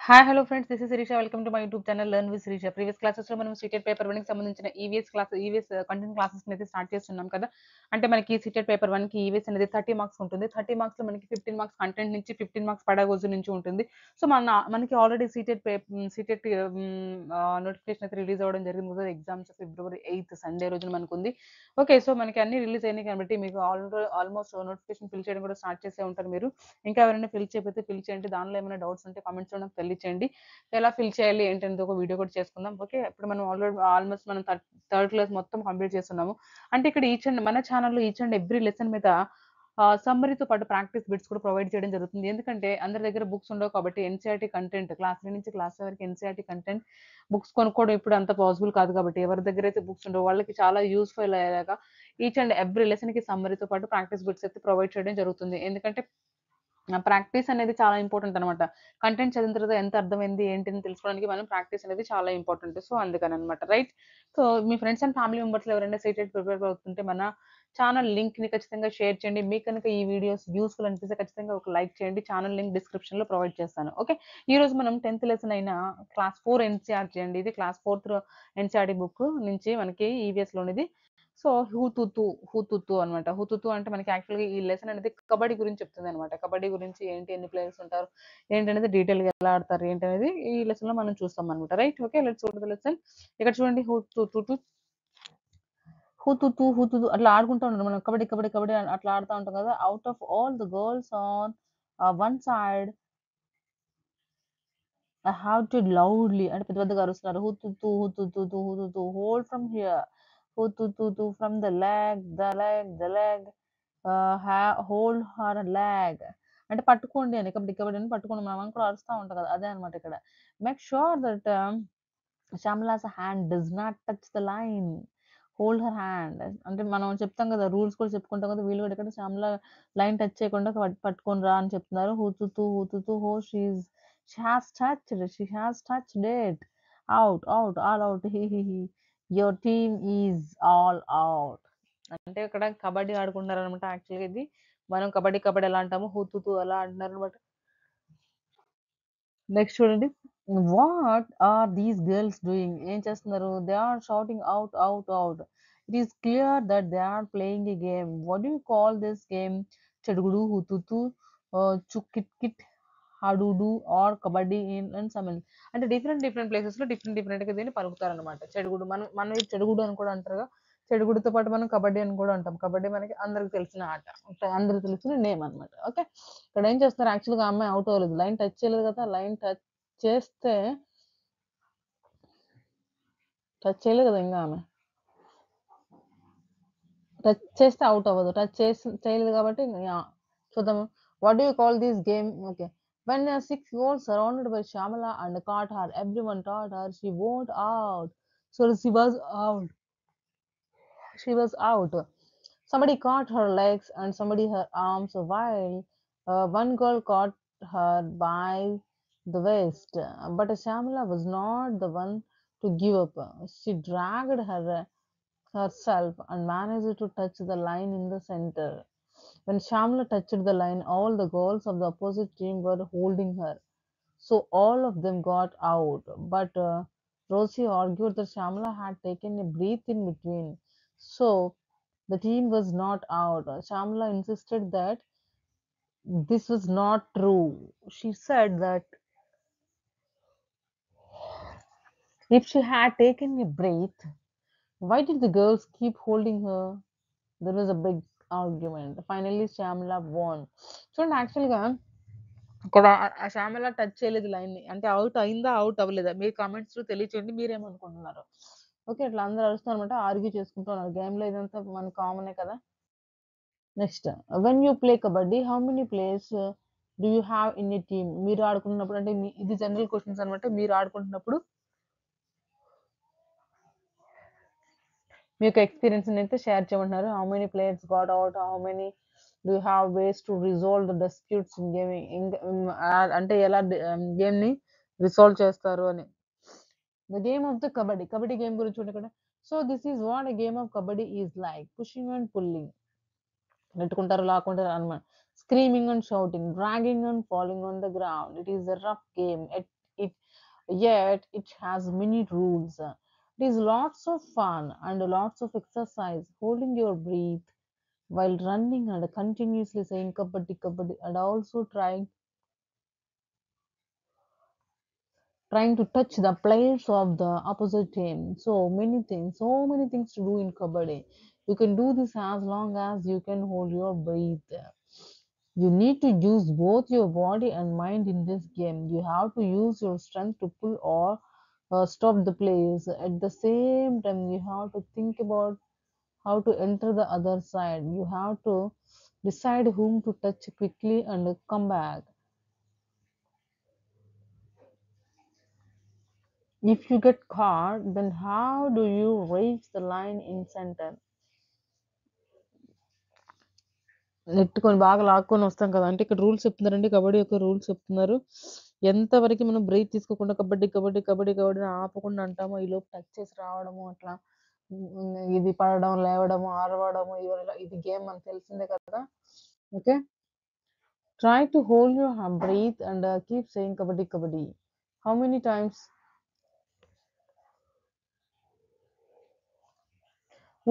Hi hello friends, this is Shirisha. Welcome to my YouTube channel learn with Shirisha. Previous క్లాసెస్లో మనం CTET paper 1కి సంబంధించిన EVS content classes అయితే start చేస్తున్నాం కదా. అంటే మనకి సీటెడ్ పేపర్ 1కి ఈవీఎస్ అనేది 30 మార్క్స్ ఉంటుంది. 30 మార్క్స్లో మనకి 15 మార్క్స్ కంటెంట్ నుంచి, 15 మార్క్స్ పెడగోజీ నుంచి ఉంటుంది. సో మనకి ఆల్రెడీ సీటెడ్ నోటిఫికేషన్ అయితే రిలీజ్ అవ్వడం జరిగింది కదా. ఎగ్జామ్స్ February 8 సండే రోజున మనకు ఉంది. ఓకే, సో మనకి అన్ని రిలీజ్ అయినాయి కాబట్టి మీకు ఆల్మోస్ట్ నోటిఫికేషన్ ఫిల్ చేయడం కూడా స్టార్ట్ చేసే ఉంటారు మీరు. ఇంకా ఎవరైనా ఫిల్ చేయకపోతే ఫిల్ చేయండి. దానిలో ఏమైనా డౌట్స్ ఉంటే కామెంట్స్లో నాకు తెలియచేయండి. ఎలా ఫిల్ చేయాలి ఏంటనేది ఒక వీడియో కూడా చేసుకుందాం. ఓకే, ఇప్పుడు మనం ఆల్మోస్ట్ మనం థర్డ్ క్లాస్ మొత్తం కంప్లీట్ చేస్తున్నాము. అంటే ఇక్కడ మన ఛానల్లో ఈచ్ అండ్ ఎవ్రీ లెసన్ మీద సమ్మరీతో పాటు ప్రాక్టీస్ బిట్స్ కూడా ప్రొవైడ్ చేయడం జరుగుతుంది. ఎందుకంటే అందరి దగ్గర బుక్స్ ఉండవు కాబట్టి ఎన్సీఆర్టీ కంటెంట్ క్లాస్ 3 నుంచి క్లాస్ 5 వరకు ఎన్సీఆర్టీ కంటెంట్ బుక్స్ కొనుక్కోవడం ఇప్పుడు అంత పాసిబుల్ కాదు కాబట్టి ఎవరి దగ్గర అయితే బుక్స్ ఉండవు వాళ్ళకి చాలా యూస్ఫుల్ అయ్యేలాగా ఈచ్ అండ్ ఎవ్రీ లెసన్కి సమ్మరీతో పాటు ప్రాక్టీస్ బిట్స్ అయితే ప్రొవైడ్ చేయడం జరుగుతుంది. ఎందుకంటే ప్రాక్టీస్ అనేది చాలా ఇంపార్టెంట్ అనమాట. కంటెంట్ చదివిన తర్వాత ఎంత అర్థమైంది ఏంటి అని తెలుసుకోవడానికి మనం ప్రాక్టీస్ అనేది చాలా ఇంపార్టెంట్. సో అందుకని అనమాట, రైట్. సో మీ ఫ్రెండ్స్ అండ్ ఫ్యామిలీ మెంబర్స్లో ఎవరైనా సీటెడ్ ప్రిపేర్ అవుతుంటే మన ఛానల్ లింక్ని ఖచ్చితంగా షేర్ చేయండి. మీకు కనుక ఈ వీడియోస్ యూస్ఫుల్ అనిపిస్తే ఖచ్చితంగా ఒక లైక్ చేయండి. ఛానల్ లింక్ డిస్క్రిప్షన్లో ప్రొవైడ్ చేస్తాను. ఓకే, ఈ రోజు మనం 10th లెసన్ అయిన క్లాస్ 4 ఎన్సీఆర్టీ అండి. ఇది క్లాస్ 4 ఎన్సీఆర్టీ బుక్ నుంచి మనకి ఈవీఎస్లోనిది. సో హూతుతు అనమాట. హూతుతు అంటే మనకి యాక్చువల్‌గా ఈ లెసన్ అనేది కబడ్డీ గురించి చెప్తుందనమాట. కబడ్డీ గురించి ఏంటి, ఎన్ని ప్లేయర్స్ ఉంటారు, ఏంటనేది డీటెయిల్‌గా ఎలా ఆడతారు, ఏంటనేది ఈ లెసన్‌లో మనం చూస్తామనమాట. రైట్. Okay, let's go to the lesson. ఇక్కడ చూడండి హూతుతు అట్లా ఆడుకుంటూ ఉంటాం మనం. కబడ్డీ, కబడ్డీ, కబడ్డీ అట్లా ఆడుతా ఉంటాం కదా. Out of all the girls on one side I have to loudly అంటే పెద్ద పెద్దగా అరుస్తున్నారు. Hututu hold from here. Hututu from the leg. Hold her leg అంటే పట్టుకోండి అని, కబడ్డీ కబడ్డీ అని పట్టుకోండి. మనం కూడా అరుస్తా ఉంటాం కదా, అదే అనమాట ఇక్కడ. Make sure that Shamla's hand does not touch the line. Hold her hand అంటే మనం చెప్తాం కదా, రూల్స్ కూడా చెప్పుకుంటాం కదా. వీళ్ళు కూడా ఇక్కడ శ్యామల లైన్ టచ్ చేయకుండా పట్టుకొని రా అని చెప్తున్నారు. హూతుతు హో she has touched it. Out all out. He your team is all out. అంటే ఇక్కడ కబడ్డీ ఆడుకుంటున్నారు అనమాట. యాక్చువల్‌గా ఇది మనం కబడ్డీ కబడ్డీ ఎలా అంటాము, హుతుతు అలా అంటున్నారు అనమాట. నెక్స్ట్ చూడండి. What are these girls doing? ఏం చేస్తున్నారు? They are shouting out. It is clear that they are playing a game. What do you call this game? Chedugudu, hututu, chukkit, hadudu or kabaddi in some. అంటే డిఫరెంట్ ప్లేసెస్‌లో డిఫరెంట్‌గా దీన్ని పలుకుతారనమాట. చెడుగుడు మన చెడుగుడు అని కూడా అంటారుగా. చెడుగుడుతో పాటు మనం కబడ్డీ అని కూడా అంటాం. కబడ్డీ మనకి అందరికి తెలిసిన ఆట. అందరికి తెలిసిన నేమ్ అనమాట. ఓకే, ఇక్కడ ఏం చేస్తారు, యాక్చువల్‌గా ఆ అమ్మాయి అవుట్ అవ్వలేదు. లైన్ టచ్ చేయలేదు కదా. లైన్ చేస్తే టచ్ చేయలేదు కదా ఇంకా ఆమె. టచ్ చేస్తే అవుట్ అవ్వదు. చేయలేదు కాబట్టి చూద్దాము. What do you call this game? Okay. When 6 goals surrounded by Shamala and caught her, everyone thought her she won't out. So she was out. Somebody caught her legs and somebody her arms while one girl caught her by the waist. But Shamala was not the one to give up. She dragged herself and managed to touch the line in the center. When Shamala touched the line, all the girls of the opposite team were holding her. So all of them got out. But Rosie argued that Shamala had taken a breath in between. So the team was not out. Shamla insisted that this was not true. She said that if she had taken a breath, why did the girls keep holding her? There was a big argument. Finally, Shamla won. చూడండి, యాక్చువల్గా ఇక్కడ ఆ Shyamala touch చేయలేదు లైన్ని. అంటే out అయిందా, out అవ్వలేదా? మీరు కామెంట్స్లో తెలియచేయండి మీరేమనుకుంటున్నారు. ఓకే, ఇట్లా అందరూ అరుస్తున్నారు అనమాట. ఆర్గ్యూ చేసుకుంటున్నారు. గేమ్లో ఇదంతా మనకు కామనే కదా. Next, when you play kabaddi how many players do you have in a team? మీరు ఆడుకుంటున్నప్పుడు అంటే ఇది జనరల్ క్వశ్చన్స్ అనమాట. మీరు ఆడుకుంటున్నప్పుడు మీ యొక్క ఎక్స్పీరియన్స్ అయితే షేర్ చేయమంటున్నారు. How many players got out, how many do have ways to resolve the disputes in gaming. అంటే ఎలా గేమ్ని రిసాల్వ్ చేస్తారు అని. The game of the kabaddi game గురించి చూడండి ఇక్కడ. So this is what a game of kabaddi is like. Pushing and pulling. నెట్టుకుంటారు, లాక్కుంటారు అనమాట. Screaming and shouting, dragging and falling on the ground. It is a rough game. It yet it has many rules. It is lots of fun and lots of exercise, holding your breath while running and continuously saying kabaddi kabaddi, and also trying to touch the players of the opposite team. So many things to do in kabaddi. You can do this as long as you can hold your breath. You need to use both your body and mind in this game. You have to use your strength to pull or stop the players. At the same time, you have to think about how to enter the other side. You have to decide whom to touch quickly and come back. If you get caught, then how do you reach the line in center? నెట్టుకొని బాగా లాక్కొని వస్తాం కదా! అంటే ఇక్కడ rules చెప్తున్నారండి. కబడ్డీ యొక్క rules చెప్తున్నారు. ఎంతవరకి మనం బ్రేక్ తీసుకోకుండా కబడ్డీ, కబడ్డీ, కబడ్డీ, కబడ్డీ అని ఆపకుండా అంటామో, ఈలోపు టచ్ చేసి రావడము అట్లా ఇది పడడం, లేవడము, అరవడము ఇది గేమ్ మనకు తెలిసిందే కదా! Okay. Try to hold your breath and keep saying kabaddi kabaddi. How many times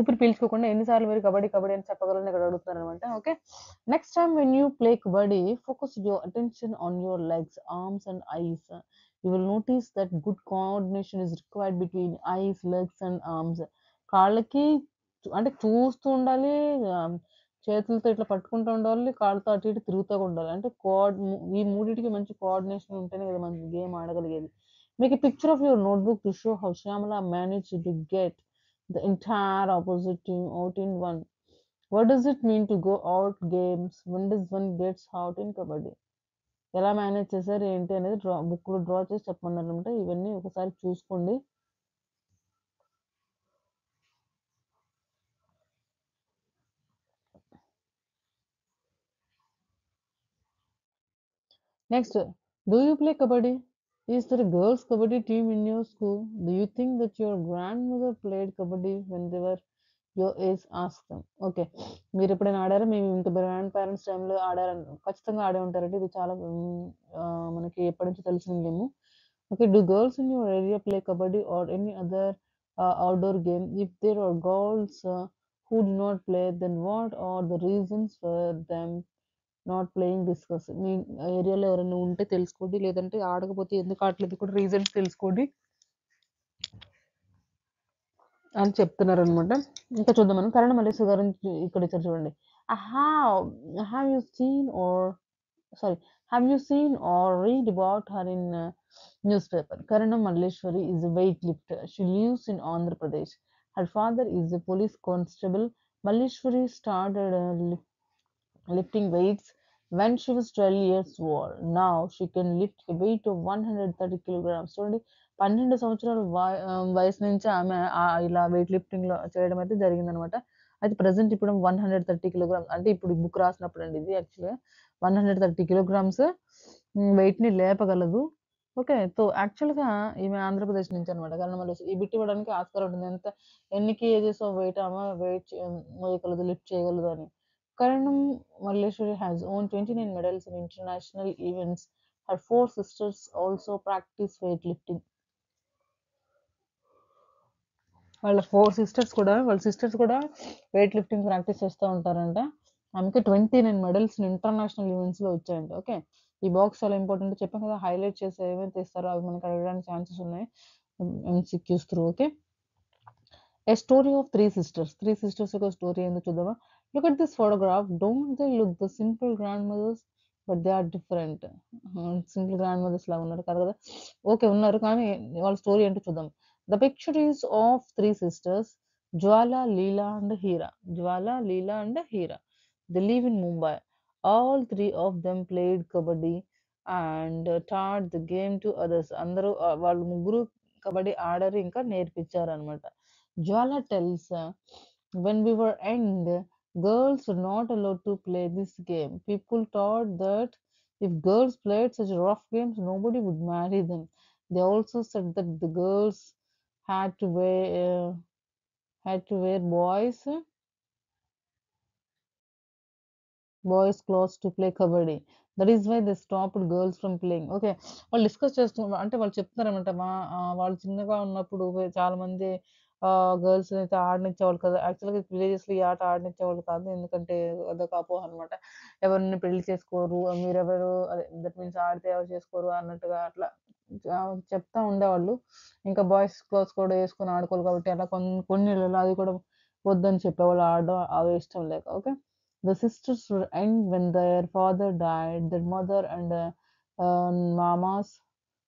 ఊపిరి పీల్చుకోకుండా ఎన్నిసార్లు మీరు కబడ్డీ కబడ్డీ అని చెప్పగలరని ఇక్కడ అడుగుతున్నారనమాట. Okay. Next time when you play kabaddi focus your attention on your legs, arms and eyes. You will notice that good coordination is required between eyes, legs and arms. కాళ్ళకి అంటే చూస్తూ ఉండాలి, చేతులతో ఇట్లా పట్టుకుంటూ ఉండాలి, కాళ్ళతో అటు ఇటు తిరుగుతూ ఉండాలి. అంటే ఈ మూడింటికి మంచి కోఆర్డినేషన్ ఉంటేనే కదా మనం గేమ్ ఆడగలిగేది. Make a picture of your notebook to show how Shyamala manage to get the entire opposite team out in one. What does it mean to go out games? When does one gets out in kabaddi? ఎలా manage చేశారు ఏంటి అనేది బుక్లో draw చేసి చెప్పమన్నారు అనమాట. ఇవన్నీ ఒకసారి చూసుకోండి. Next, do you play kabaddi? Is there a girls kabaddi team in your school? Do you think that your grandmother played kabaddi when they were your age? Ask them. Okay. మీరు ఎప్పుడైనా ఆడారా? మేము ఇంకా గ్రాండ్ పేరెంట్స్ టైంలో ఆడారని ఖచ్చితంగా ఆడే ఉంటారండి. ఇది చాలా మనకి ఎప్పటి నుంచో తెలిసిన game. Okay. Do girls in your area play kabaddi or any other outdoor game? If there are girls who do not play, then what are the reasons for them not playing discuss? మీ ఏరియాలో ఎవరైనా ఉంటే తెలుసుకోండి, లేదంటే ఆడకపోతే ఎందుకు ఆడలేదు కూడా reasons తెలుసుకోండి అని చెప్తున్నారనమాట. ఇంకా చూద్దాం మనం. కరణ్ మల్లేశ్వరి గారు ఇక్కడ ఇచ్చారు చూడండి. Have you seen or sorry have you seen or read about her in newspaper? Karanam Malleshwari is a weightlifter. She lives in Andhra Pradesh. Her father is a police constable. Malleshwari started lifting weights when she was 12 years old. Now she can lift a weight of 130 kilograms. చూడండి, 12 సంవత్సరాల వయసు నుంచి ఆమె ఇలా weight lifting లో చేయడం అయితే జరిగిందనమాట. అయితే ప్రజెంట్ ఇప్పుడు 130 కిలోగ్రామ్స్, అంటే ఇప్పుడు బుక్ రాసినప్పుడు అండి ఇది యాక్చువల్గా 130 కిలోగ్రామ్స్ వెయిట్ ని లేపగలదు. ఓకే. సో యాక్చువల్గా ఈమె ఆంధ్రప్రదేశ్ నుంచి అనమాట. కన్నమల్లి ఈ బిట్ ఇవ్వడానికి ఆస్కారం ఉంటుంది. ఎన్ని కేజెస్ ఆఫ్ వెయిట్ ఆమె మోయగలదు, లిఫ్ట్ చేయగలదు అని. Karanam Malleshwari has won 29 medals in international events. Her four sisters also practice weightlifting. వాళ్ళ సిస్టర్స్ కూడా వెయిట్ లిఫ్టింగ్ ప్రాక్టీస్ చేస్తూ ఉంటారంట. ఆమెకి 29 మెడల్స్ ఇంటర్నేషనల్ ఈవెంట్స్ లో వచ్చాయంట. ఓకే. ఈ బాక్స్ చాలా ఇంపార్టెంట్ చెప్పాను కదా, హైలైట్ చేసి ఏమైతే ఇస్తారో అవి మనకి అడగడానికి ఛాన్సెస్ ఉన్నాయి MCQs through. Okay. A story of three sisters. Three sisters యొక్క స్టోరీ ఏందో చూద్దామా? Look at this photograph. Don't they look the simple grandmothers? But they are different. Simple grandmothers లాగా ఉన్నారు కదా. ఓకే, ఉన్నారు కానీ వాళ్ళ స్టోరీ ఏంటో చూద్దాం. The picture is of three sisters, Jwala, Leela and Hira. Jwala, Leela and Hira. They live in Mumbai. All three of them played kabaddi and taught the game to others. అందరూ వాళ్ళు ముగ్గురు కబడ్డీ ఆడారు, ఇంకా నేర్పించారు అనమాట. Jwala tells, when we were young, girls were not allowed to play this game. People thought that if girls played such rough games, nobody would marry them. They also said that the girls had to wear boys boys clothes to play kabaddi. That is why they stopped girls from playing. Okay. వాళ్ళు discuss చేస్తూ అంటే వాళ్ళు చెప్తున్నారనమాట. వాళ్ళు చిన్నగా ఉన్నప్పుడు చాలా మంది గర్ల్స్ అయితే ఆడనిచ్చేవాళ్ళు కదా! యాక్చువల్‌గా విలేజెస్‌లో ఈ ఆట ఆడనిచ్చేవాళ్ళు కాదు. ఎందుకంటే అదొక అపోహ అనమాట. ఎవరిని పెళ్లి చేసుకోరు. మీరెవరు అదే దట్ మీన్స్ ఆడితే ఎవరు చేసుకోరు అన్నట్టుగా అట్లా చెప్తా ఉండేవాళ్ళు. ఇంకా బాయ్స్ క్లోత్స్ కూడా యేసుకొని ఆడుకోవాలి కాబట్టి అలా కొన్ని ఇళ్లలో అది కూడా వద్దని చెప్పేవాళ్ళు ఆడడం అవి ఇష్టం లేక. Okay. The sisters were young when their father died. Their mother and Mama's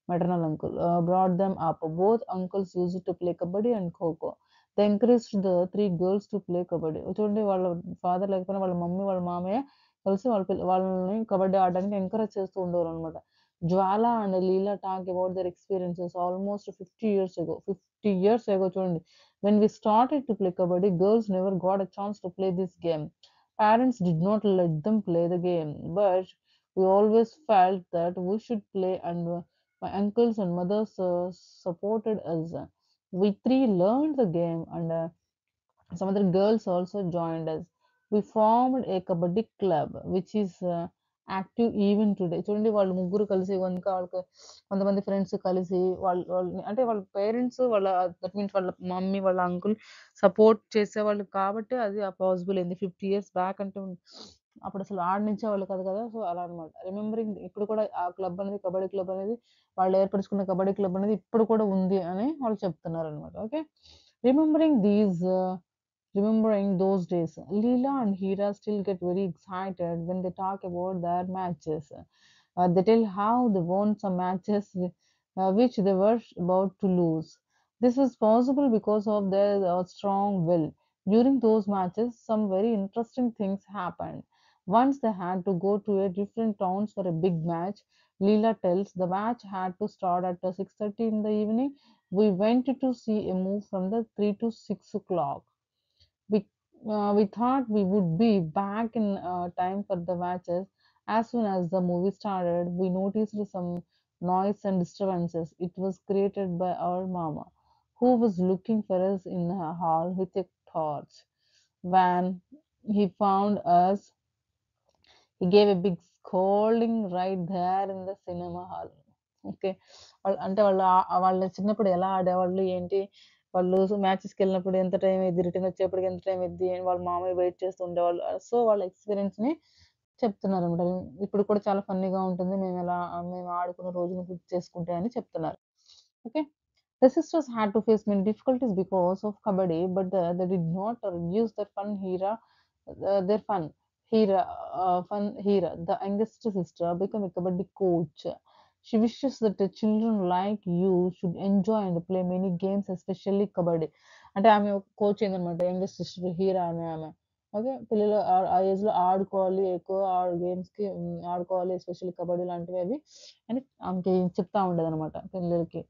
maternal uncle brought them up. Both uncles used to play kabaddi and kho-kho. They encouraged the three girls to play kabaddi. చూడండి వాళ్ళ father లేకపోయినా వాళ్ళ mummy, వాళ్ళ మామయ్య కలిసి వాళ్ళని కబడ్డీ ఆడడానికి encourage చేస్తూ ఉండేవారనమాట. Jwala and Leela talk about their experiences almost 50 years ago. 50 years ago చూడండి. When we started to play kabaddi, girls never got a chance to play this game. Parents did not let them play the game, but we always felt that we should play, and my uncles and mothers supported us. We three learned the game, and some other girls also joined us. We formed a kabaddi club, which is active even today. చూడండి వాళ్ళు ముగ్గురు కలిసి ఇంకా వాళ్ళకి కొంతమంది friends కలిసి వాళ్ళని అంటే వాళ్ళ పేరెంట్స్ వాళ్ళ దట్ మీన్స్ వాళ్ళ మమ్మీ వాళ్ళ అంకుల్ సపోర్ట్ చేసేవాళ్ళు కాబట్టి అది పాసిబుల్ అయింది 50 ఇయర్స్ బ్యాక్ అంటే అప్పుడు అసలు ఆడనించేవాళ్ళు కాదు కదా సో అలా అనమాట రిమెంబరింగ్ ఇప్పుడు కూడా ఆ క్లబ్ అనేది కబడ్డీ క్లబ్ అనేది వాళ్ళు ఏర్పరచుకున్న కబడ్డీ క్లబ్ అనేది ఇప్పుడు కూడా ఉంది అని వాళ్ళు చెప్తున్నారు అనమాట okay remembering these remembering those days. Leela and Hira still get very excited when they talk about their matches. They tell how they won some matches which they were about to lose. This was possible because of their strong will. During those matches, some very interesting things happened. Once they had to go to a different towns for a big match. Leela tells the match had to start at 6:30 in the evening. We went to see a move from the 3 to 6 o'clock. We we thought we would be back in time for the matches. As soon as the movie started, we noticed some noise and disturbances. It was created by our mama, who was looking for us in the hall with a torch. When he found us, he gave a big scolding right there in the cinema hall. Okay. అంటే వాళ్ళ చిన్నప్పుడు ఎలా ఆడేవాళ్ళు, ఏంటి, వాళ్ళు మ్యాచెస్‌కెళ్ళినప్పుడు ఎంత time అయ్యిద్ది, return వచ్చేప్పటికి ఎంత టైం అయిద్ది, వాళ్ళ మామయ్య వెయిట్ చేస్తూ ఉండేవాళ్ళు. సో, వాళ్ళ ఎక్స్‌పీరియన్స్‌ని చెప్తున్నారనమాట. ఇప్పుడు కూడా చాలా ఫన్నీగా ఉంటుంది. మేము ఆడుకున్న రోజులు గుర్తు చేసుకుంటే అని చెప్తున్నారు. Okay. The sisters had to face many difficulties because of kabaddi, but they did not reduce their fun. Hira, the youngest sister, became a kabaddi coach. She wishes that the children like you should enjoy and play many games, especially kabaddi. అంటే ఆమె coach అయిందనమాట youngest sister Heera ఆమె. Okay. పిల్లలు ఆ ఏజ్‌లో ఆడుకోవాలి, ఎక్కువ గేమ్స్‌కి ఆడుకోవాలి, ఎస్పెషల్లీ కబడ్డీ లాంటివి అవి అని ఆమెకి చెప్తా ఉండేదనమాట పిల్లలకి.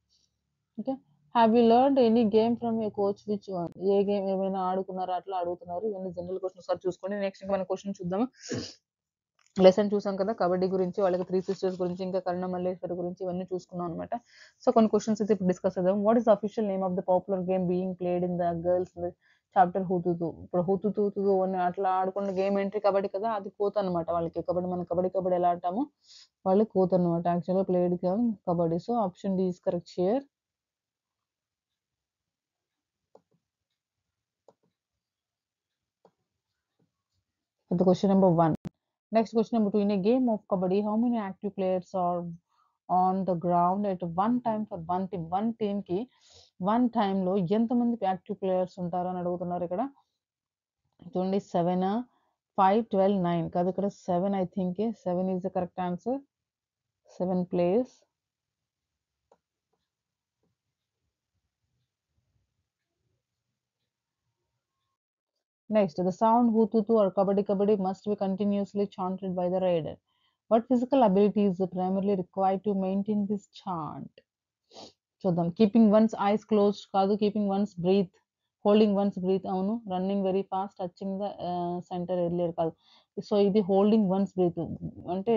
Okay. Have you learned any game from your coach which one? A game ఏమైనా ఆడుకున్నారా? అట్లా అడుగుతున్నారు. ఇవన్నీ జనరల్ క్వెషన్స్ ఒకసారి చూసుకోండి. నెక్స్ట్ ఇంక మనం క్వెషన్ చూద్దాము. లెసన్ చూసాం కదా! కబడ్డీ గురించి, వాళ్ళకి 3 సిస్టర్స్ గురించి, ఇంకా కరుణ మల్లేశ్వరి గురించి ఇవన్నీ చూసుకున్నాం అనమాట. సో, కొన్ని క్వెషన్స్ అయితే ఇప్పుడు డిస్కస్ చేద్దాం. What is the official name of the popular game being played in the girls chapter hututu. ఇప్పుడు హుతుతు అని అట్లా ఆడుకున్న గేమ్ ఏంటి కబడ్డీ కదా! అది కూత అనమాట వాళ్ళకి. కబడ్డీ మనం కబడ్డీ ఎలా ఆడతామో వాళ్ళు కూత అనమాట. యాక్చువల్‌గా played game kabaddi. So, option D is correct here. For the question number 1. Next question number 2. In a game of kabaddi, how many active players are on the ground at one time for one team? One team కి one టైంలో ఎంతమంది active players ఉంటారు అని అడుగుతున్నారు ఇక్కడ. చూడండి 7, 5, 12, 9 కాదు ఇక్కడ 7 I think 7 is the correct answer. 7 players. Next, the sound "Hututu" or "Kabaddi Kabaddi" must be continuously chanted by the raider. What physical ability is primarily required to maintain this chant? చూద్దాం. Keeping one's eyes closed కాదు, keeping one's breath, holding one's breath అవును, running very fast, touching the centre earlier కాదు. So ఇది holding one's breath అంటే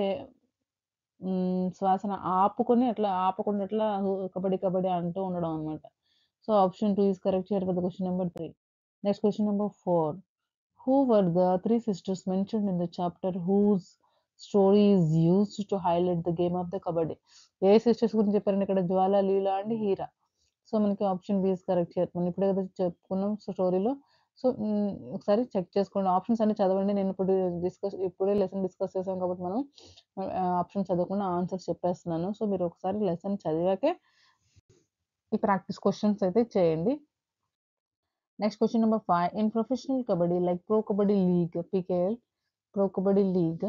శ్వాసను ఆపకుండా అట్లా కబడ్డీ కబడ్డీ అంటూ ఉండడం అనమాట. So option 2 is correct here for the question number 3. Next question number 4. Who were the three sisters mentioned in the chapter whose story is used to highlight the game of the kabaddi? ఏ sisters గురించి చెప్పారండి ఇక్కడ? Jwala, Leela and Heera. So మనకి option B is correct here. మనం ఇప్పుడే కదా చెప్పుకున్నాం స్టోరీలో. సో ఒకసారి చెక్ చేసుకోండి. ఆప్షన్స్ అన్ని చదవండి. నేను ఇప్పుడే లెసన్ డిస్కస్ చేసాం కాబట్టి మనం ఆప్షన్ చదవకుండా ఆన్సర్స్ చెప్పేస్తున్నాను. సో మీరు ఒకసారి లెసన్ చదివాకే ఈ ప్రాక్టీస్ క్వశ్చన్స్ అయితే చేయండి. Next question number 5. In professional kabaddi like Pro Kabaddi League, PKL, Pro Kabaddi League,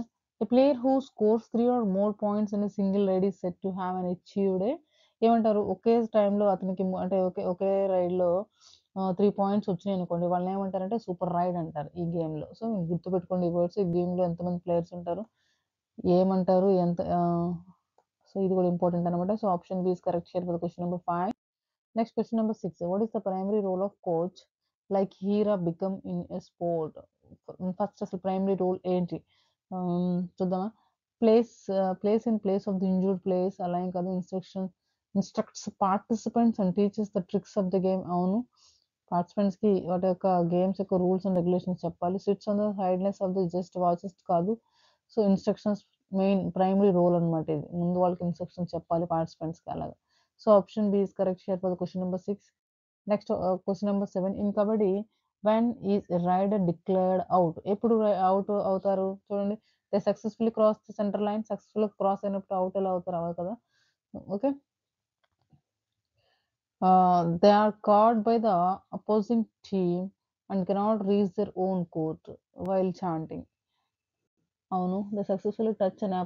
a player who scores 3 or more points in a single raid is said to have an achieved ఏమంటారు? ఒకే టైంలో అతనికి అంటే ఒకే రైడ్లో 3 points వచ్చినాయి అనుకోండి, వాళ్ళని ఏమంటారంటే super ride అంటారు ఈ గేమ్లో. సో గుర్తుపెట్టుకోండి ఈ వర్డ్స్. ఈ గేమ్లో ఎంతమంది ప్లేయర్స్ ఉంటారు, ఏమంటారు, ఎంత. సో ఇది కూడా ఇంపార్టెంట్ అనమాట. So option B is correct here for question number 5. Next question number 6. What is the primary role of coach like Hira become in a sport? First అసలు primary role ఏంటి చూద్దామా? Place in place of the injured players, అలా ఏం కాదు. Instructs participants and teaches the tricks of the game. అవును, participants కి వాటి యొక్క గేమ్స్ యొక్క రూల్స్ అండ్ రెగ్యులేషన్స్ చెప్పాలి. Sits on the sidelines of the just watches కాదు. So instructions main primary role అనమాట. ఇది ముందు వాళ్ళకి ఇన్స్ట్రక్షన్స్ చెప్పాలి పార్టిసిపెంట్స్కి అలాగా. So option B is correct here for the question number 6. Next question number 7. In kabaddi, when is a rider declared out? ఎప్పుడు out అవుతారు చూడండి. They successfully cross the center line. Successfully cross అయినప్పుడు out ఎలా అవుతారు? అవ్వదు కదా. Okay. They are caught by the opposing team and cannot reach their own court while chanting. అవును, the successfully touch అనే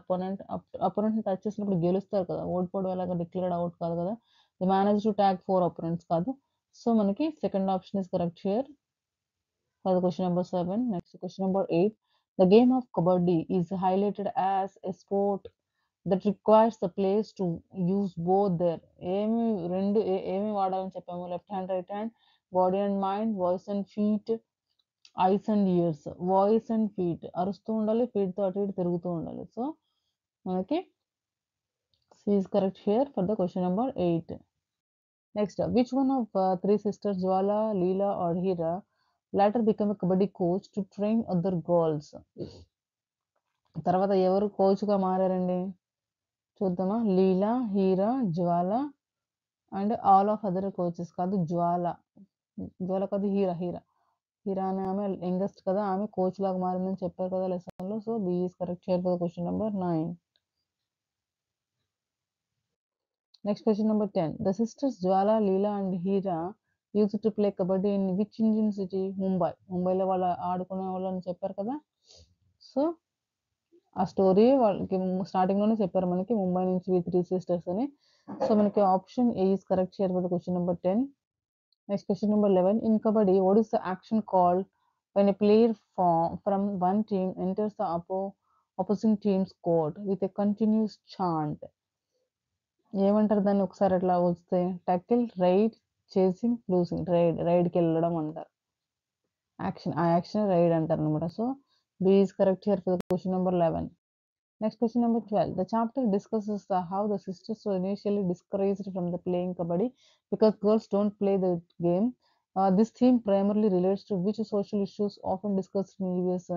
అపోనెంట్ని టచ్ చేసినప్పుడు గెలుస్తారు కదా, ఓడిపోవడం అలాగా డిక్లేర్డ్ అవుట్ కాదు కదా. The manage to tag 4 opponents కాదు. సో మనకి second option is correct here for the question number 7. Next question number 8. The game of kabaddi is highlighted as a sport that requires the players to use both their. ఏమి వాడాలని చెప్పాము? Left hand, right hand, body and mind, voice and feet, eyes and ears. Voice and feet అరుస్తూ ఉండాలి, feet తో అటు ఇటు తిరుగుతూ ఉండాలి. సో మనకి C is correct here for the question number 8. Next, which one of three sisters, Jwala, Leela or Hira, later became a kabaddi coach to train other girls? తర్వాత ఎవరు కోచ్గా మారారండి చూద్దామా? Leela, Heera, Jwala and all of other coaches కాదు. జ్వాల కాదు, హీరా అనే ఆమె youngest కదా, ఆమె కోచ్ లాగా మారిందని చెప్పారు కదా లెసన్లో. So B is correct here for question number 9. Next question number 10. The sisters Jwala, Leela and Hira used to play kabaddi in which Indian city? ముంబైలో వాళ్ళు ఆడుకునే వాళ్ళని చెప్పారు కదా. సో ఆ స్టోరీ వాళ్ళకి స్టార్టింగ్లోనే చెప్పారు మనకి, ముంబై నుంచి 3 sisters అని. సో మనకి option A is correct here for the question number 10. Next question number 11. In kabaddi, what is the action called when a player from one team enters the opposing team's court with a continuous chant? ఏమంటారు దాన్ని? ఒకసారి అట్లా వస్తే tackle, raid, chasing, losing. రైడ్కి వెళ్ళడం అంటారు. ఆ action raid అంటారు అనమాట. So B is correct here for question number 11. Next question number 12. The chapter discusses how the sisters were initially discouraged from the playing kabaddi because girls don't play the game. This theme primarily relates to which social issues often discussed in EVS.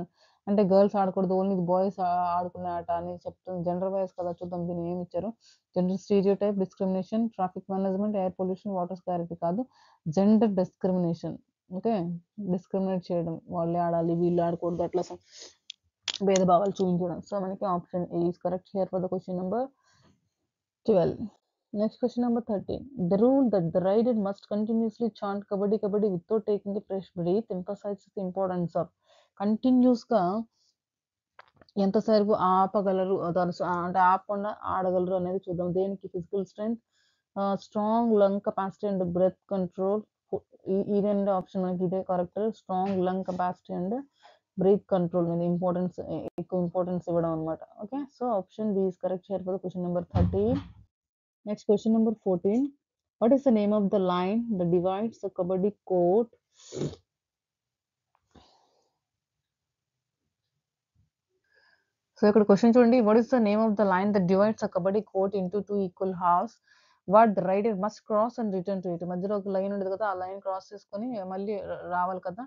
అంటే girls ఆడకూడదు, only boys ఆడుకునే ఆట అని చెప్తుంది. Gender wise కదా. చూద్దాం దీన్ని ఏమి ఇచ్చారు. Gender stereotype, discrimination, traffic management, air pollution, water scarcity కాదు. Gender discrimination. ఓకే, డిస్క్రిమినేట్ చేయడం, వాళ్ళే ఆడాలి వీళ్ళు ఆడకూడదు అట్లా భేదభావాలు చూపించడం. సో మనకి option A is correct here for the question number 12. Next question number 13. The rule that the rider must continuously chant kabaddi kabaddi without taking a fresh breath emphasizes the importance of కంటిన్యూస్గా ఎంతసేపు ఆపగలరు, అంటే ఆపకుండా ఆడగలరు అనేది చూద్దాం. దేనికి? Physical strength, strong lung capacity and breath control. ఈ రెండు option మనకి ఇదే correct. Strong lung capacity and breath control మీద ఎక్కువ ఇంపార్టెన్స్ ఇవ్వడం అనమాట. Okay, so option B is correct here for question number 13. Next question number 14. What is the name of the line that divides the kabaddi court? So ఇక్కడ question చూడండి. What is the name of the line that divides the kabaddi court into 2 equal halves? What the raider must cross and return to it. మధ్యలో ఒక line ఉండదు కదా, ఆ line cross చేసుకొని మళ్ళీ రావాలి కదా.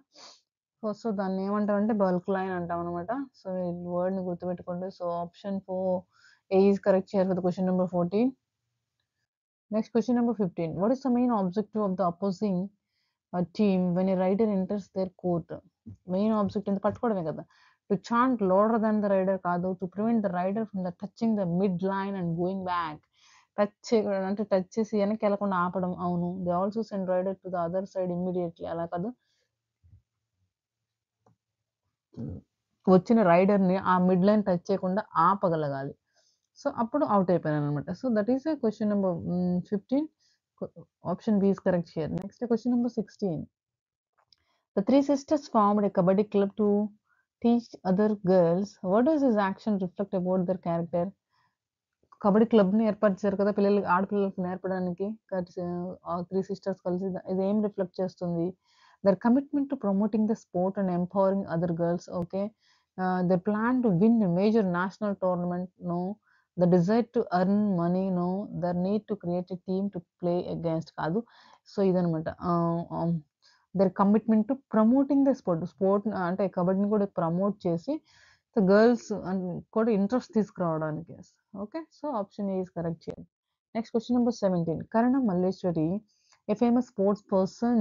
సో దాన్ని ఏమంటామంటే బల్క్ లైన్ అంటాం అనమాట. సో ఈ వర్డ్‌ని గుర్తుపెట్టుకోండి. So option 4 A is correct here for the question number 14. Next question number 15. What is the main objective of the opposing team when a rider enters their court? Main object in పట్టుకోవడమే కదా. To chant louder than the rider కాదు. To prevent the rider from the touching the mid line and going back. Touch చేయకూడదు అంటే touch చేసి వెనక్కి వెళ్ళకుండా ఆపడం. అవును. They also send rider to the other side immediately. అలా కాదు. వచ్చిన రైడర్‌ని ఆ మిడ్ లైన్ టచ్ చేయకుండా ఆపగలగాలి. సో అప్పుడు ఔట్ అయిపోయాననమాట. So that is question number 15. Option B is correct here. Next question number 16. The three sisters formed a kabaddi club to teach other girls. What does this action reflect about their character? Kabaddi క్లబ్‌ని ఏర్పరిచారు కదా! ఆడపిల్లలకి నేర్పడానికి. ఆ 3 sisters కలిసి ఇది ఏం reflect చేస్తుంది? Their commitment to promoting the sport and empowering other girls. Okay. They plan to win a major national tournament. No. The desire to earn money. No. Their need to create a team to play against కాదు. So ఇదనమాట. Their commitment to promoting the sport అంటే కబడ్డీని కూడా promote చేసి girls కూడా interest తీసుకురావడానికి. Okay. So option A is correct here. Next question number 17. Karana Malleshwari, a famous sports person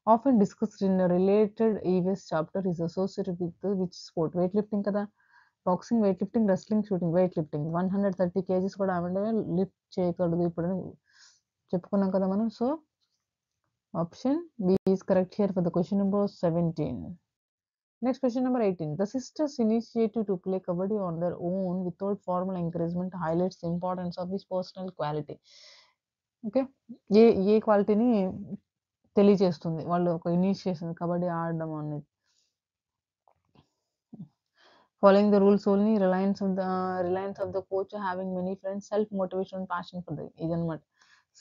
often discussed in a related EVS chapter, is associated with which sport? Weightlifting కదా. Boxing, weightlifting, wrestling, shooting. Weightlifting 130 KGs కూడా ఆమె lift చేయగలదు ఇప్పుడు చెప్పుకున్నాం కదా మనం. So option B is correct here for the question number 17. Next question number 18. The sisters' initiative to play kabaddi on their own without formal encouragement highlights the importance of this personal quality. Okay. ఏ క్వాలిటీని తెలియజేస్తుంది? వాళ్ళు ఒక initiation kabaddi ఆడడం అనేది. Following the rules only, reliance of the coach, having many friends, self motivation and passion for the ఇదనమాట.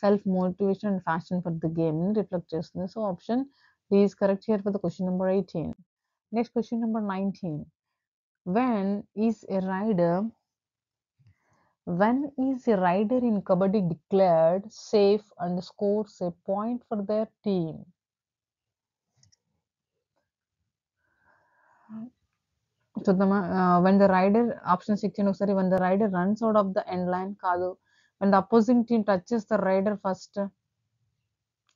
Self motivation and passion for the గేమ్‌ని reflect చేస్తుంది. So option B is correct here for the question number 18. Next question number 19. When is a rider in kabaddi declared safe and scores a point for their team? చూద్దామా. when the rider, option 16 ఒకసారి. When the rider runs out of the end line కాదు. When the opposing team touches the rider first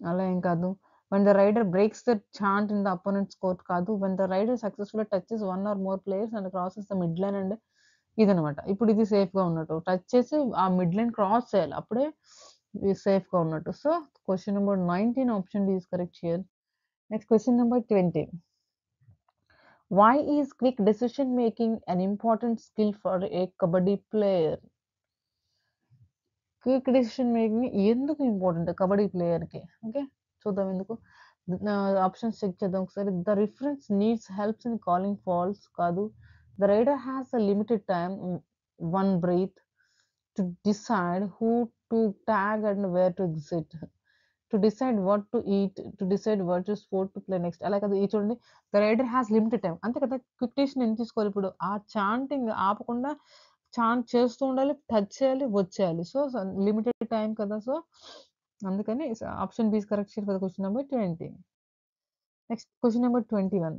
అలా ఏం కాదు. When the rider breaks the chant in the opponent's court కాదు. When the rider successfully touches one or more players and crosses the mid line and ఇదనమాట. ఇప్పుడు ఇది సేఫ్‌గా ఉన్నట్టు. Touch చేసి ఆ మిడ్ లైన్ క్రాస్ చేయాలి. అప్పుడే ఇది సేఫ్‌గా ఉన్నట్టు. So question number 19 option D is correct here. Next question number 20. Why is quick decision making an important skill for a kabaddi player? Quick decision making ఎందుకు ఇంపార్టెంట్ కబడ్డీ ప్లేయర్‌కి? Okay. చూద్దాం ఎందుకు. Options check చేద్దాం ఒకసారి. The reference needs helps in calling falls కాదు. The raider has a limited time, one breath, to decide who to tag and where to exit, to decide what to eat, to decide what sport to play next. అలా కాదు. ఇది చూడండి. The raider has limited time. అంతే కదా. Quick decision ఎంత తీసుకోవాలి ఇప్పుడు? ఆ చాంటింగ్ ఆపకుండా చాంట్ చేస్తూ ఉండాలి, టచ్ చేయాలి, వచ్చేయాలి. సో లిమిటెడ్ టైమ్ కదా. సో అందుకని option B is correct for the question number 20. Next question number 21.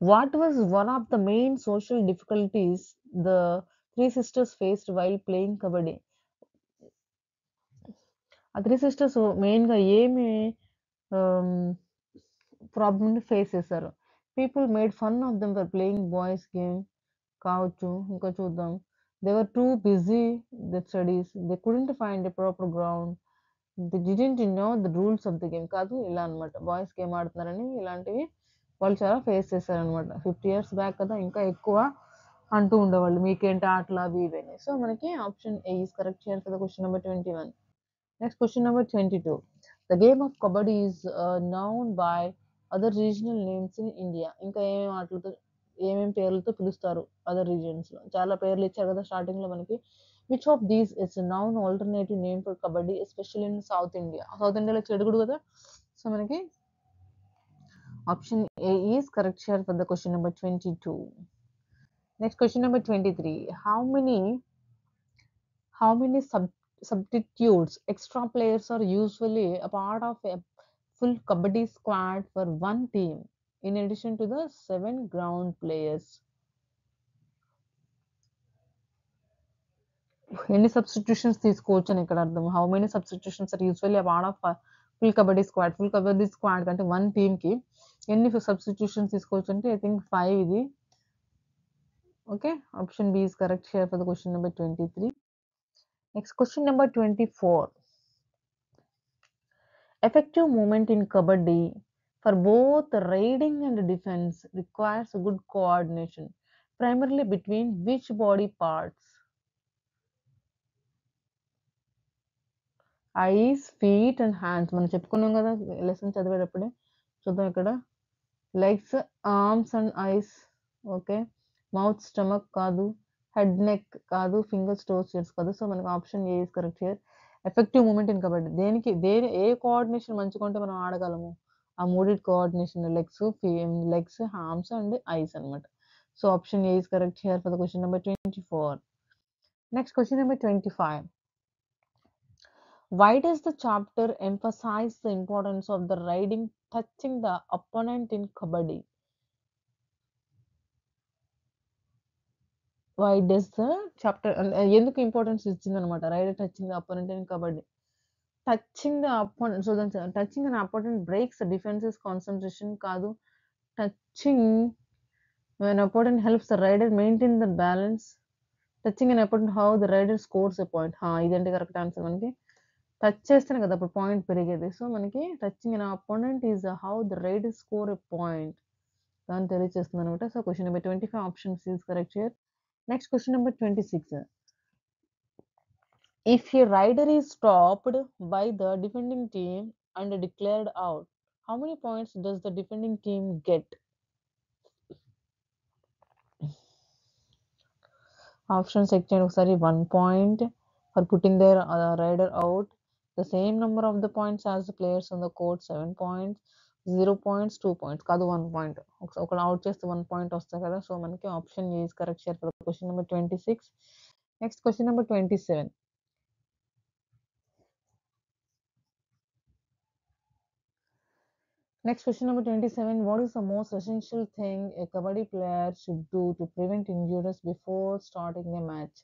What was one of the main social difficulties the three sisters faced while playing kabaddi? ఆ 3 sisters మెయిన్‌గా ఏమి ప్రాబ్లమ్‌ని face చేశారు? People made fun of them for playing boys game కావచ్చు. ఇంకా చూద్దాం. They were too busy with studies. They couldn't find a proper ground. They didn't know the rules of the game కాదు. ఇలా అనమాట. బాయ్స్ గేమ్ ఆడుతున్నారని ఇలాంటివి వాళ్ళు చాలా face చేశారనమాట. 50 ఇయర్స్ బ్యాక్ కదా. ఇంకా ఎక్కువ అంటూ ఉండేవాళ్ళు. మీకేంటి ఆటలు అవి ఇవి అని. సో మనకి option A is correct here for the question number 21. Next question number 22. The game of kabaddi is noun by other regional names in India. ఇంకా ఏమేమి ఆటలతో ఏమేమి పేర్లతో పిలుస్తారు అదర్ రీజియన్స్‌లో? చాలా పేర్లు ఇచ్చారు కదా స్టార్టింగ్‌లో మనకి. Which of these is noun alternative name for kabaddi especially in south India? South ఇండియాలో చెడుగుడు కదా. సో మనకి option A is correct here for the question number 22. Next question number 23. How many substitutes, extra players are usually a part of a full kabaddi squad for one team? in addition to the 7 ground players. ఎన్ని substitutions తీసుకోవచ్చు అని ఇక్కడ అర్థం. How many substitutions are usually a part of full kabaddi squad. Full kabaddi squad అంటే one టీమ్కి ఎన్ని substitutions తీసుకోవచ్చు అంటే ఐ థింక్ 5 ఇది. Okay, option B is correct here for the question number 23. Next, question number 24. Effective movement in kabaddi for both raiding and defense requires good coordination, primarily between which body parts? Eyes, feet and hands. మనం చెప్పుకున్నాం కదా lesson చదివేటప్పుడే. చూద్దాం ఇక్కడ. Legs, arms and eyes. Okay, mouth, stomach కాదు, head, neck కాదు, fingers, toes, chairs కాదు. So మనకి option A is correct here. Effective moment in kabaddi. ఏ కోఆర్డినేషన్ మంచిగా ఉంటే మనం ఆడగలము? ఆ మూడిటి coordination legs, arms and eyes అనమాట. So option A is correct here for the question number 24. Next, question number 25. Why does the chapter emphasize the importance of the riding touching the opponent in kabaddi? Why does the chapter ఎందుకు importance ఇచ్చిందనమాట raider touching the opponent in kabaddi? Touching the opponent, so touching an opponent breaks defences concentration కాదు. Touching when opponent helps the rider maintain the balance. Touching an opponent how the rider scores a point. ఇదంటే correct answer. మనకి touch చేస్తేనే కదా అప్పుడు point పెరిగేది. So మనకి touching an opponent is how the rider score a point దాన్ని తెలియజేస్తుంది అనమాట. So question number 25 option C is correct here. Next, question number 26. If a rider is stopped by the defending team and declared out, how many points does the defending team get? Options section ఒకసారి 1 point for putting their rider out. The same number of the points as the players on the court, 7 points, 0 points, 2 points కాదు 1 point. ఒకళ్ళు out చేస్తే 1 point వస్తాయి కదా. So మనకి option A is correct here for question number 26. Next, question number 27. Next, question number 27. What is the most essential thing a kabaddi player should do to prevent injuries before starting a match?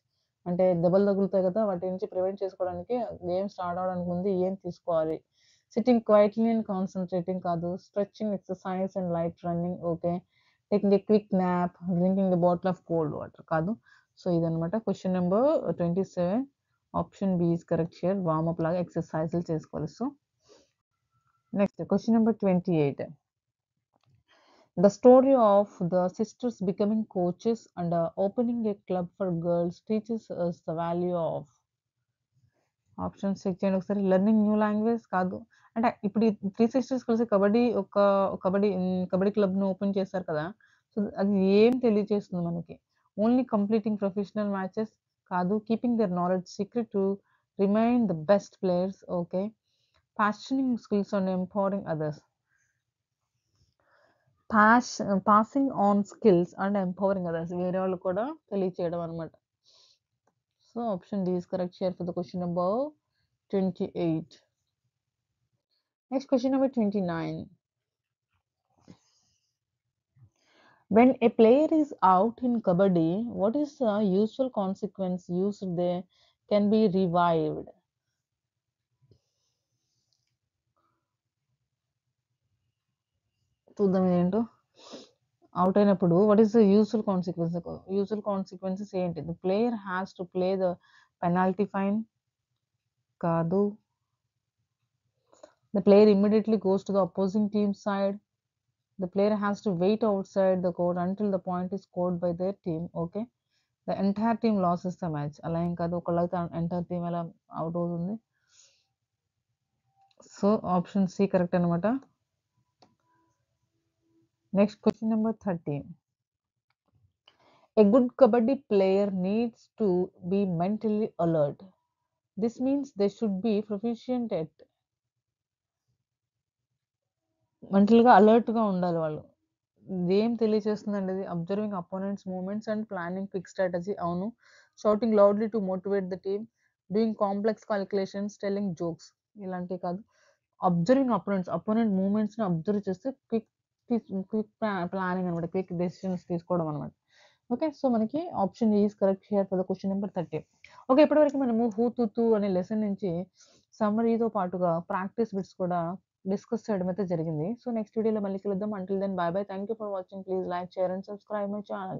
అంటే దెబ్బలు తగులుతాయి కదా, వాటి నుంచి prevent చేసుకోవడానికి game start అవడానికి ముందు ఏం తీసుకోవాలి? సిట్టింగ్ క్వైట్లీ అండ్ కాన్సన్ట్రేటింగ్ కాదు, stretching exercise and light running okay, taking a quick nap, drinking a bottle of cold water కాదు. సో ఇదనమాట question number 27. Option B is correct here. Warm up లాగా ఎక్సర్సైజ్లు చేసుకోవాలి. So next, question number 28. The story of the sisters becoming coaches and opening a club for girls teaches us the value of. Option check చేయండి ఒకసారి. Learning new language కాదు. అంటే ఇప్పుడు ఈ 3 sisters కలిసి కబడ్డీ క్లబ్ను ఓపెన్ చేశారు కదా. సో అది ఏం తెలియజేస్తుంది మనకి? ఓన్లీ కంప్లీటింగ్ ప్రొఫెషనల్ మ్యాచెస్ కాదు. Keeping their knowledge secret to remain the best players okay. Passioning skills on empowering others. Passing on skills and empowering others. వేరే వాళ్ళు కూడా తెలియచేయడం అనమాట. So option D is correct here for the question number 28. Next, question number 29. When a player is out in kabaddi, what is the usual consequence used there can be revived? చూద్దాం ఏంటో. Out అయినప్పుడు what is the usual consequences ఏంటి? The player has to play the penalty fine కాదు. The player immediately goes to the opposing team side. The player has to wait outside the court until the point is scored by their team okay. The entire team loses the match. అలా ఏం కాదు, ఒకళ్ళైతే entire team ఎలా out అవుతుంది. So option C correct అనమాట. Next, question number 30. A good kabaddi player needs to be mentally alert. This means they should be proficient at మెంటల్గా అలర్ట్గా ఉండాలి వాళ్ళు. ఏం తెలియజేస్తుందండి ఇది? Observing opponents moments and planning quick strategy అవును. Shouting loudly to motivate the team, doing complex calculations, telling jokes ఇలాంటివి కాదు. అబ్జర్వింగ్ అపోనెంట్ మూమెంట్స్ని అబ్జర్వ్ చేస్తే క్విక్ క్విక్ ప్లానింగ్ అనమాట. క్విక్ డెసిషన్స్ తీసుకోవడం అనమాట. ఓకే. సో, మనకి option A is correct here for the question number 30. Okay. ఇప్పటివరకు మనము హూ, తు, తు అనే లెసన్ నుంచి సమ్మరీతో పాటుగా ప్రాక్టీస్ బిట్స్ కూడా డిస్కస్ చేయడం అయితే జరిగింది. సో, నెక్స్ట్ వీడియోలో మళ్ళీ కలుద్దాం. Until then bye bye. Thank you for watching. Please like, share and subscribe my channel.